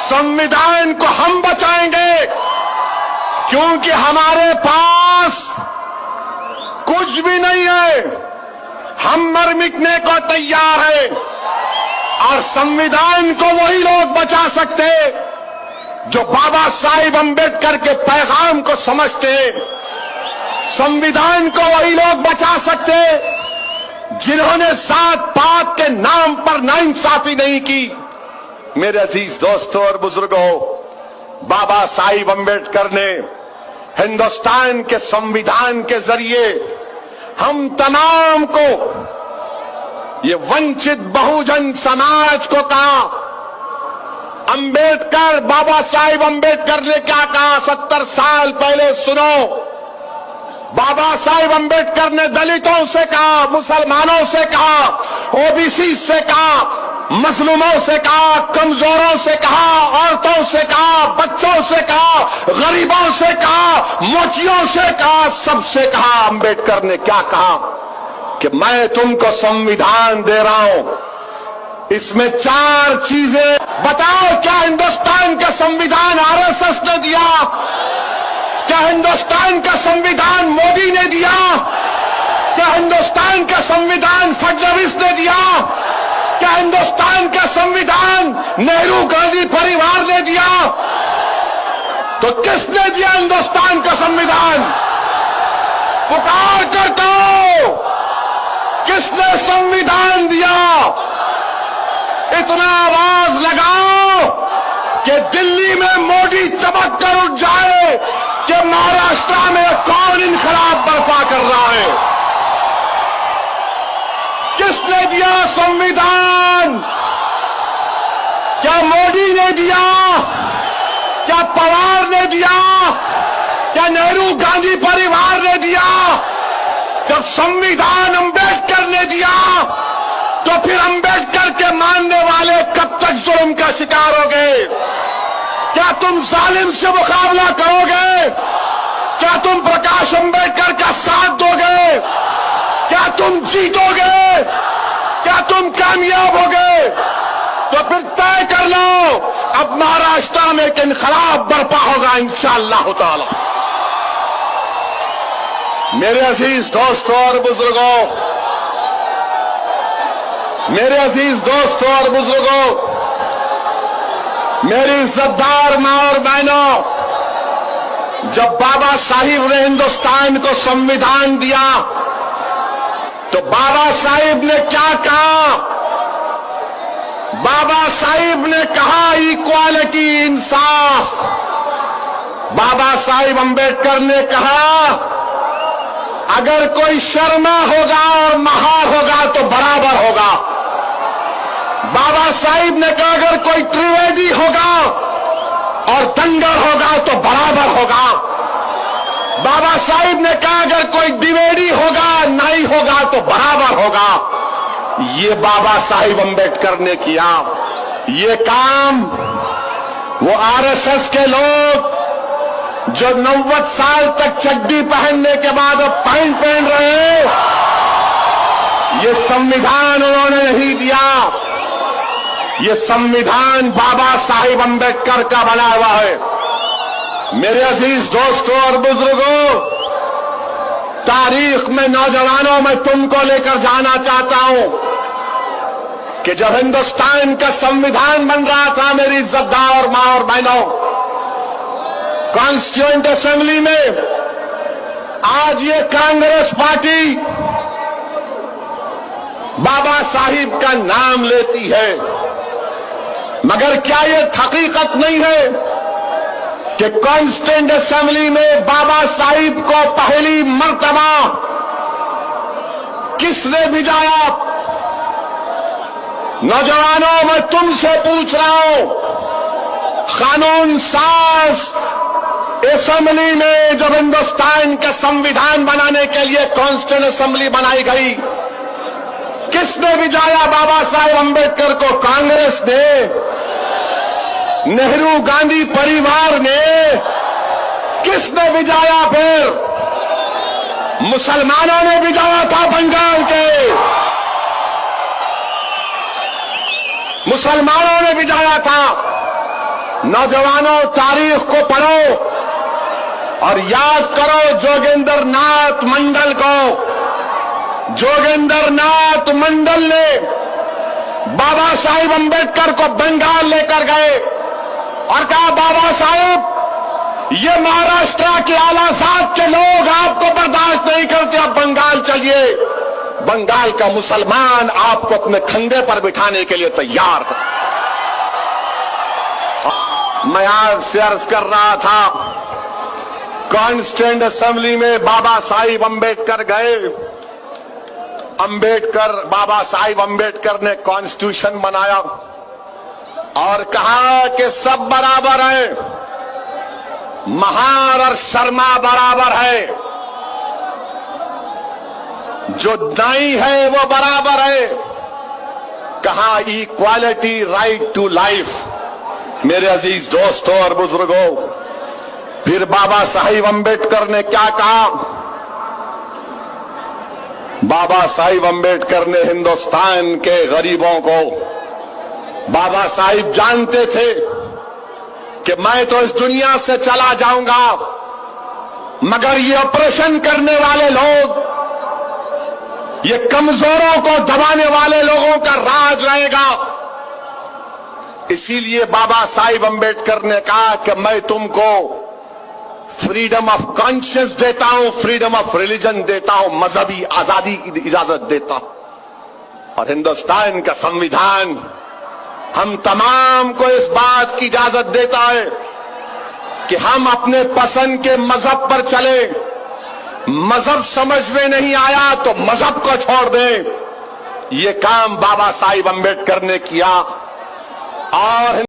संविधान को हम बचाएंगे, क्योंकि हमारे पास कुछ भी नहीं है। हम मर मिटने को तैयार हैं और संविधान को वही लोग बचा सकते जो बाबा साहिब अंबेडकर के पैगाम को समझते हैं। संविधान को वही लोग बचा सकते जिन्होंने जात पात के नाम पर नाइंसाफी नहीं की। मेरे अजीज दोस्तों और बुजुर्गों, बाबा साहिब अंबेडकर ने हिंदुस्तान के संविधान के जरिए हम तमाम को, ये वंचित बहुजन समाज को कहा। अंबेडकर, बाबा साहिब अंबेडकर ने क्या कहा 70 साल पहले सुनो। बाबा साहिब अंबेडकर ने दलितों से कहा, मुसलमानों से कहा, ओबीसी से कहा, मजलूमों से कहा, कमजोरों से कहा, औरतों से कहा, बच्चों से कहा, गरीबों से कहा, मोचियों से कहा, सबसे कहा। अंबेडकर ने क्या कहा कि मैं तुमको संविधान दे रहा हूं, इसमें 4 चीजें बताओ। क्या हिंदुस्तान का संविधान आरएसएस ने दिया? क्या हिंदुस्तान का संविधान मोदी ने दिया? क्या हिंदुस्तान का संविधान फडणवीस ने दिया? क्या हिंदुस्तान का संविधान नेहरू गांधी परिवार ने दिया? तो किसने दिया हिंदुस्तान का संविधान? पुकार कर कहो, किसने संविधान दिया? इतना आवाज लगाओ कि दिल्ली में मोदी चमक कर उठ जाए कि महाराष्ट्र में कौन इनकलाब बर्पा कर रहा है। किसने दिया संविधान? क्या मोदी ने दिया? क्या पवार ने दिया? क्या नेहरू गांधी परिवार ने दिया? जब संविधान अंबेडकर ने दिया तो फिर अंबेडकर के मानने वाले कब तक जुल्म का शिकार हो गए? क्या तुम जालिम से मुकाबला करोगे? क्या तुम प्रकाश अंबेडकर का साथ दोगे? क्या तुम जीतोगे? क्या तुम कामयाब होगे? तो फिर तय कर लो, अब महाराष्ट्र में एक इनकलाब बर्पा होगा इंशाअल्लाह ताला। मेरे अजीज दोस्तों और बुजुर्गों, मेरे अजीज दोस्तों और बुजुर्गों, मेरी इज्जतदार मां और बहनों, जब बाबा साहिब ने हिंदुस्तान को संविधान दिया तो बाबा साहिब ने क्या कहा? बाबा साहिब ने कहा इक्वालिटी, इंसाफ। बाबा साहिब अंबेडकर ने कहा अगर कोई शर्मा होगा और महार होगा तो बराबर होगा। बाबा साहिब ने कहा अगर कोई त्रिवेदी होगा और दंगर होगा तो बराबर होगा। बाबा साहिब ने कहा अगर कोई द्विवेदी होगा, नाई होगा तो बराबर होगा। ये बाबा साहिब अंबेडकर ने किया। ये काम वो आरएसएस के लोग जो 90 साल तक चड्डी पहनने के बाद अब पैंट पहन रहे हैं, ये संविधान उन्होंने नहीं दिया। ये संविधान बाबा साहिब अंबेडकर का बना हुआ है। मेरे अजीज दोस्तों और बुजुर्गों, तारीख में नौजवानों, मैं तुमको लेकर जाना चाहता हूं कि जब हिंदुस्तान का संविधान बन रहा था, मेरी इज्जतदार मां और बहनों, कॉन्स्टिट्यूएंट असेंबली में आज ये कांग्रेस पार्टी बाबा साहिब का नाम लेती है, मगर क्या ये हकीकत नहीं है कि कॉन्स्टिट्यूएंट असेंबली में बाबा साहिब को पहली मर्तबा किसने भिजाया? नौजवानों, मैं तुमसे पूछ रहा हूं, कानून साज असेंबली में जब हिंदुस्तान का संविधान बनाने के लिए कॉन्स्टिट्यूएंट असेंबली बनाई गई, किसने भिजाया बाबा साहेब अंबेडकर को? कांग्रेस ने? नेहरू गांधी परिवार ने? किसने भिजाया? फिर मुसलमानों ने भिजाया था। बंगाल के मुसलमानों ने भिजाया था। नौजवानों, तारीख को पढ़ो और याद करो जोगेंद्र नाथ मंडल को। जोगेंद्र नाथ मंडल ने बाबा साहिब अंबेडकर को बंगाल लेकर गए और कहा, बाबा साहिब, ये महाराष्ट्र के आलासाद के लोग आपको बर्दाश्त नहीं करते, अब बंगाल चलिए। बंगाल का मुसलमान आपको अपने खंडे पर बिठाने के लिए तैयार है। मैं आज से अर्ज कर रहा था, कॉन्स्टिट्यूएंट असेंबली में बाबा साहिब अंबेडकर गए। बाबा साहिब अंबेडकर ने कॉन्स्टिट्यूशन बनाया और कहा कि सब बराबर है, महार और शर्मा बराबर है, जो दाई है वो बराबर है। कहा इक्वालिटी, राइट टू लाइफ। मेरे अजीज दोस्तों और बुजुर्गों, फिर बाबा साहिब अंबेडकर ने क्या कहा? बाबा साहिब अंबेडकर ने हिंदुस्तान के गरीबों को, बाबा साहिब जानते थे कि मैं तो इस दुनिया से चला जाऊंगा, मगर ये ऑपरेशन करने वाले लोग, ये कमजोरों को दबाने वाले लोगों का राज रहेगा। इसीलिए बाबा साहिब अंबेडकर ने कहा कि मैं तुमको फ्रीडम ऑफ कॉन्शियस देता हूं, फ्रीडम ऑफ रिलीजन देता हूं, मजहबी आजादी की इजाजत देता हूं। और हिंदुस्तान का संविधान हम तमाम को इस बात की इजाजत देता है कि हम अपने पसंद के मजहब पर चले। मजहब समझ में नहीं आया तो मजहब को छोड़ दें। ये काम बाबा साहिब अंबेडकर ने किया। और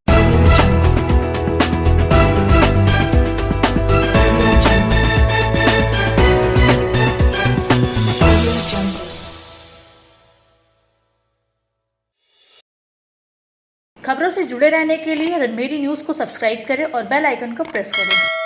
खबरों से जुड़े रहने के लिए रणमेरी न्यूज़ को सब्सक्राइब करें और बेल आइकन को प्रेस करें।